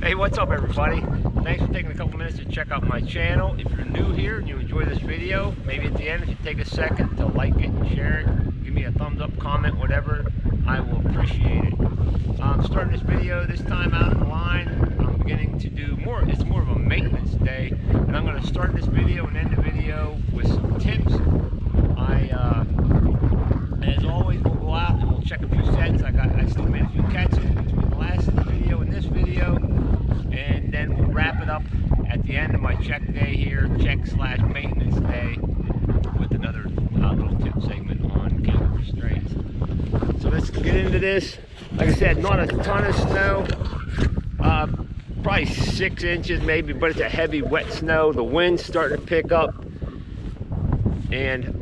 Hey, what's up everybody? Thanks for taking a couple minutes to check out my channel. If you're new here and you enjoy this video, maybe at the end if you take a second to like it and share it, give me a thumbs up, comment, whatever, I will appreciate it. I'm starting this video this time out in the line. I'm beginning to do more, it's more of a maintenance day, and I'm going to start this video and end the video with some tips. As always, we'll go out and we'll check a few sets. I still made a few catches between the last video and this video, and then we'll wrap it up at the end of my check day here, check/maintenance day, with another little tip segment on cable restraints. So let's get into this. Like I said, not a ton of snow, probably 6 inches maybe, but it's a heavy wet snow. The wind's starting to pick up.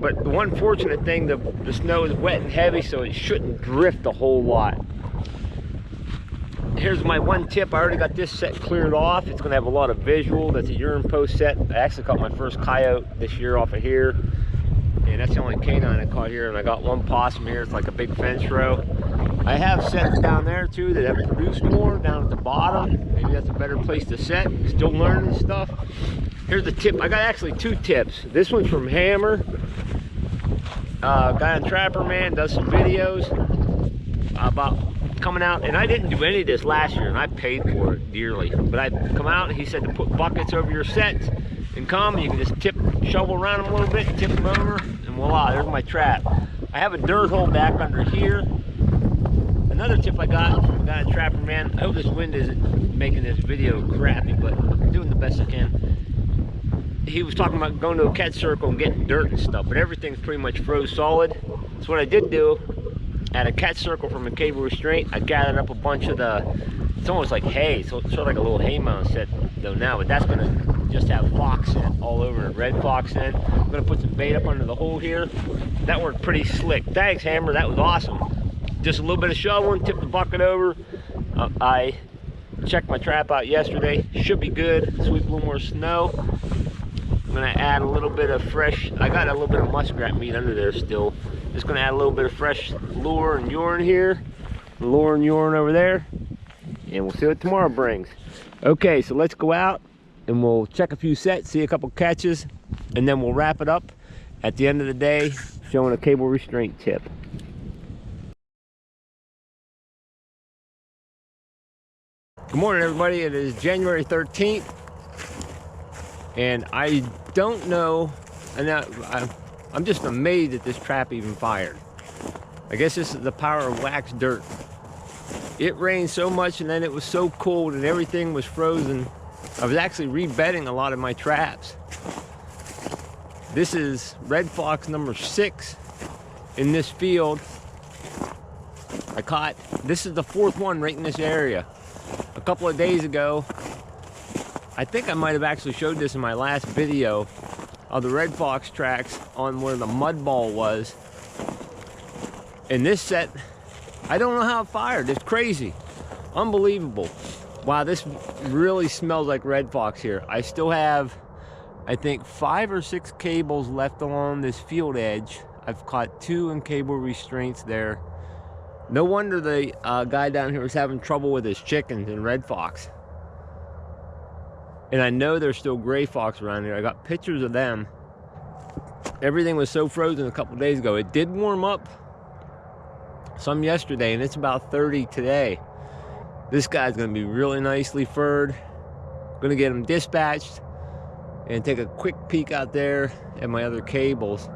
But the one fortunate thing, the snow is wet and heavy, so it shouldn't drift a whole lot. Here's my one tip. I already got this set cleared off. It's going to have a lot of visual. That's a urine post set. I actually caught my first coyote this year off of here, and that's the only canine I caught here. And I got one possum here. It's like a big fence row. I have sets down there too that have produced more down at the bottom. Maybe that's a better place to set. Still learning stuff. Here's the tip. I got actually 2 tips. This one's from Hammer. Guy on Trapper Man, does some videos about coming out, and I didn't do any of this last year, and I paid for it dearly. But I come out, and he said to put buckets over your sets and come, and you can just shovel around them a little bit, tip them over, and voila, there's my trap. I have a dirt hole back under here. Another tip I got from the guy on Trapper Man. I hope this wind isn't making this video crappy, but I'm doing the best I can. He was talking about going to a catch circle and getting dirt and stuff, but everything's pretty much froze solid. So what I did do, at a catch circle from a cable restraint, I gathered up a bunch of it's almost like hay, so it's sort of like a little hay mound set though now, but that's gonna just have fox scent all over it, red fox scent. I'm gonna put some bait up under the hole here. That worked pretty slick. Thanks, Hammer, that was awesome. Just a little bit of shoveling, tip the bucket over. I checked my trap out yesterday, should be good. Sweep a little more snow. I'm gonna add a little bit of fresh, I got a little bit of muskrat meat under there still. Just gonna add a little bit of fresh lure and urine here, lure and urine over there, and we'll see what tomorrow brings. Okay, so let's go out and we'll check a few sets, see a couple catches, and then we'll wrap it up at the end of the day, showing a cable restraint tip. Good morning everybody, it is January 13th. And I don't know, and I'm just amazed that this trap even fired. I guess this is the power of wax dirt. It rained so much and then it was so cold and everything was frozen. I was actually rebedding a lot of my traps. This is red fox number 6 in this field. This is the 4th one right in this area. A couple of days ago, I think I might have actually showed this in my last video of the red fox tracks on where the mud ball was. And this set, I don't know how it fired. It's crazy. Unbelievable. Wow, this really smells like red fox here. I still have, I think, 5 or 6 cables left along this field edge. I've caught 2 in cable restraints there. No wonder the guy down here was having trouble with his chickens in red fox. And I know there's still gray fox around here. I got pictures of them. Everything was so frozen a couple days ago. It did warm up some yesterday, and it's about 30 today. This guy's gonna be really nicely furred. Gonna get him dispatched and take a quick peek out there at my other cables.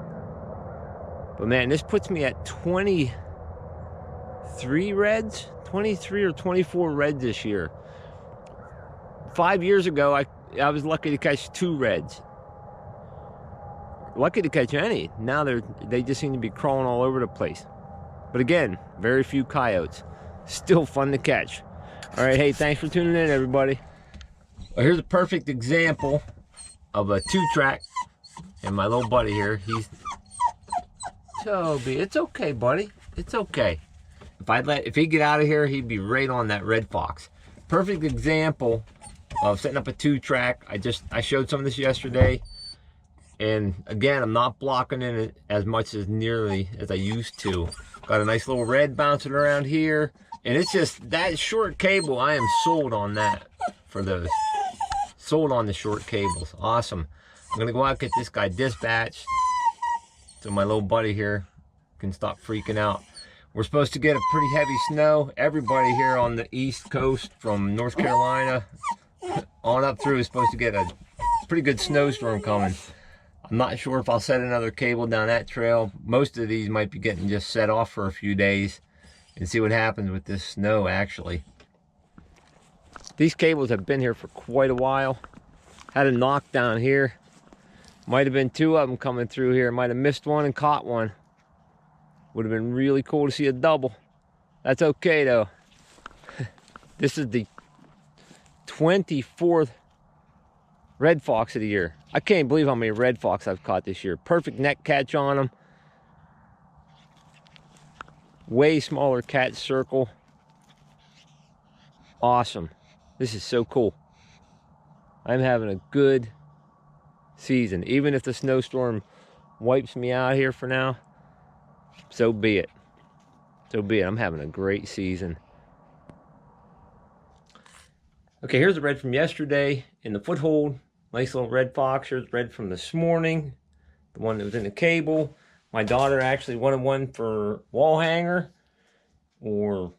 But man, this puts me at 23 reds, 23 or 24 reds this year. 5 years ago, I was lucky to catch 2 reds. Lucky to catch any. Now they just seem to be crawling all over the place. But again, very few coyotes. Still fun to catch. All right, hey, thanks for tuning in, everybody. Well, here's a perfect example of a 2-track, and my little buddy here. He's Toby. It's okay, buddy. It's okay. If he'd get out of here, he'd be right on that red fox. Perfect example of setting up a 2-track. I showed some of this yesterday, and again, I'm not blocking in it as much as nearly as I used to. Got a nice little red bouncing around here, and it's just that short cable. I am sold on that. for those. Sold on the short cables. Awesome. I'm gonna go out and get this guy dispatched so my little buddy here can stop freaking out. We're supposed to get a pretty heavy snow. Everybody here on the East Coast from North Carolina on up through is supposed to get a pretty good snowstorm coming. I'm not sure if I'll set another cable down that trail. Most of these might be getting just set off for a few days and see what happens with this snow actually. These cables have been here for quite a while. Had a knock down here. Might have been two of them coming through here. Might have missed one and caught one. Would have been really cool to see a double. That's okay though. This is the 24th red fox of the year. I can't believe how many red fox I've caught this year. Perfect net catch on them. Way smaller catch circle. Awesome. This is so cool. I'm having a good season. Even if the snowstorm wipes me out here for now, so be it. So be it. I'm having a great season. Okay, here's the red from yesterday in the foothold. Nice little red fox. Here's red from this morning. The one that was in the cable. My daughter actually wanted one for wall hanger or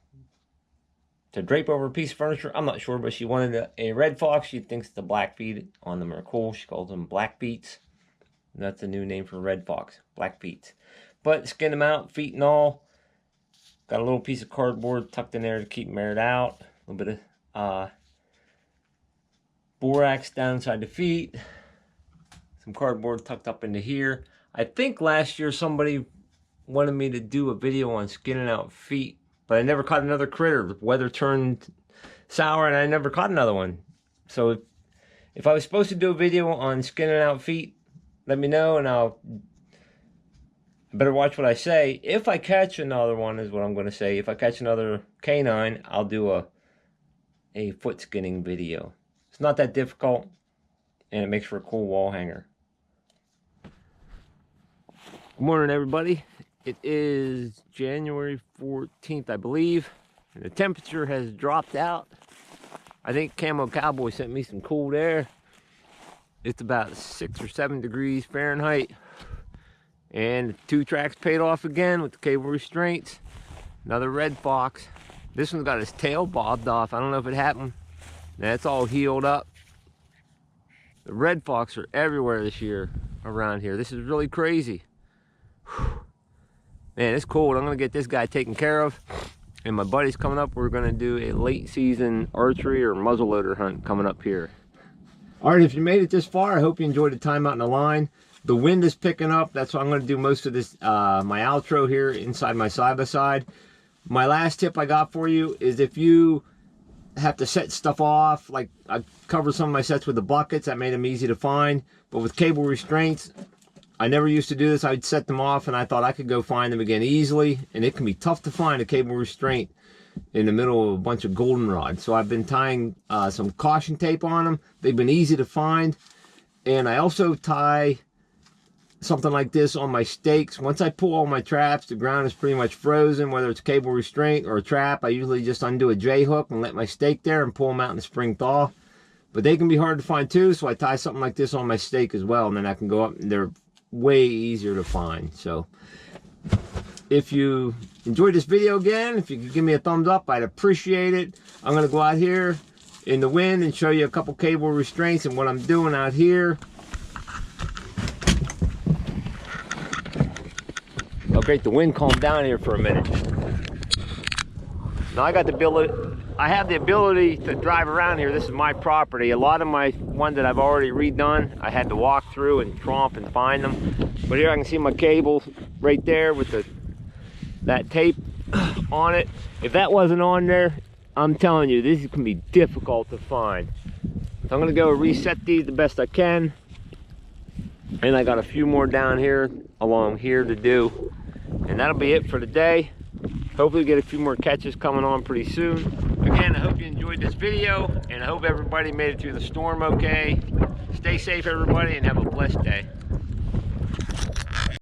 to drape over a piece of furniture. I'm not sure, but she wanted a red fox. She thinks the black feet on them are cool. She calls them black feet. And that's a new name for red fox, black feet. But skinned them out, feet and all. Got a little piece of cardboard tucked in there to keep them aired out. A little bit of borax down inside the feet. Some cardboard tucked up into here. I think last year somebody wanted me to do a video on skinning out feet, but I never caught another critter. The weather turned sour and I never caught another one. So if I was supposed to do a video on skinning out feet, let me know and I'll better watch what I say. If I catch another one is what I'm going to say. If I catch another canine, I'll do a foot skinning video. It's not that difficult and it makes for a cool wall hanger. Good morning, everybody. It is January 14th, I believe, and the temperature has dropped out. I think Camo Cowboy sent me some cold air. It's about 6 or 7 degrees Fahrenheit, and 2 tracks paid off again with the cable restraints. Another red fox. This one's got his tail bobbed off. I don't know if it happened. Now it's all healed up. The red fox are everywhere this year around here. This is really crazy. Man, it's cold. I'm going to get this guy taken care of. And my buddy's coming up. We're going to do a late season archery or muzzleloader hunt coming up here. All right, if you made it this far, I hope you enjoyed the time out in the line. The wind is picking up. That's why I'm going to do most of this, my outro here inside my side-by-side. My last tip I got for you is if you have to set stuff off, like I covered some of my sets with the buckets, that made them easy to find. But with cable restraints, I never used to do this. I'd set them off and I thought I could go find them again easily. And it can be tough to find a cable restraint in the middle of a bunch of goldenrod. So I've been tying some caution tape on them. They've been easy to find. And I also tie something like this on my stakes. Once I pull all my traps, the ground is pretty much frozen, whether it's cable restraint or a trap. I usually just undo a J-hook and let my stake there and pull them out in the spring thaw. But they can be hard to find too, so I tie something like this on my stake as well, and then I can go up and they're way easier to find. So if you enjoyed this video again, if you could give me a thumbs up, I'd appreciate it. I'm going to go out here in the wind and show you a couple cable restraints and what I'm doing out here. Oh great, the wind calmed down here for a minute. Now I have the ability to drive around here. This is my property. A lot of my ones that I've already redone, I had to walk through and tromp and find them. But here I can see my cable right there with that tape on it. If that wasn't on there, I'm telling you, this can be difficult to find. So I'm gonna go reset these the best I can. And I got a few more down here, along here to do. And that'll be it for today. Hopefully get a few more catches coming on pretty soon. Again, I hope you enjoyed this video, and I hope everybody made it through the storm okay. Stay safe, everybody, and have a blessed day.